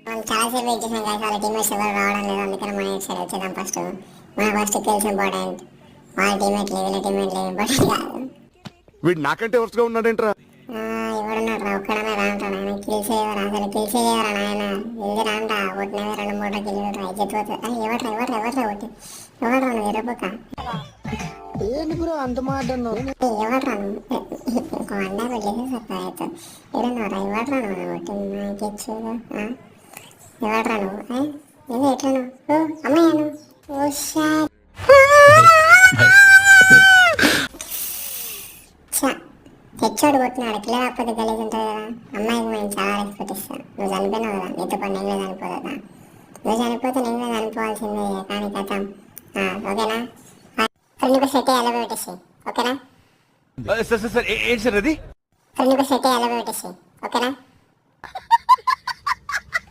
మనం చాలాసేపు వెయిట్ చేసాం కదా, వాళ్ళ టీమేట్స్ ఎవరు రావడం లేదు. అందుకని మనం ఇటు సైడ్ వచ్చేద్దాం. మన ఫస్ట్ కిల్స్ ఇంపార్టెంట్. వాళ్ళ టీమేట్లు వీళ్ళ టీమేట్లు ఇంపార్టెంట్ కాదు. వీడు నాకంటే వరుసగా ఉన్నాడేంట్రా? ఎవడున్నాడు రా, ఒక్కడనే రాంటాడు ఆయన. కిల్స్ ఎవరు అసలు, కిల్స్ ఎవరా నాయన? ఇది రాంటా కొట్టినవి 2-3 కిల్లు రా చెత్తుపోతుంది. ఎవడ్రా కొట్టి ఎవడ్రా నువ్వు ఎర్రపోక ఏంటి బ్రో అంత మాట అన్నావు? ఎవడ్రా నువ్వు? ఇంకో అండా పెట్టేసి సత్తా అవుతావు. ఎవడన్నారా? ఎవడ్రా నువ్వు కొట్టింది నాకిచ్చేదా? ఎవడ్రా నువ్వు? నేను ఎట్లా నువ్వు అమ్మాయి ఓ షా తెచ్చాడు కొట్టినాడు. కిలో కాకపోతే గలీజ్ ఉంటుంది కదా. అమ్మాయికి మేము చాలా రెస్పెక్ట్ ఇస్తాను. నువ్వు చనిపోయినావు కదా, నీతో పాటు నేను చనిపోదా? నువ్వు చనిపోతే నేను చనిపోవాల్సిందే. కానీ కథం ఓకేనా? ఫ్రెండ్కి సెట్ ఎలా పెట్టేసి ఓకేనా? సార్ ఏంటి సార్ అది? ఫ్రెండ్కి సెట్ ఎలా పెట్టేసి ఓకేనా?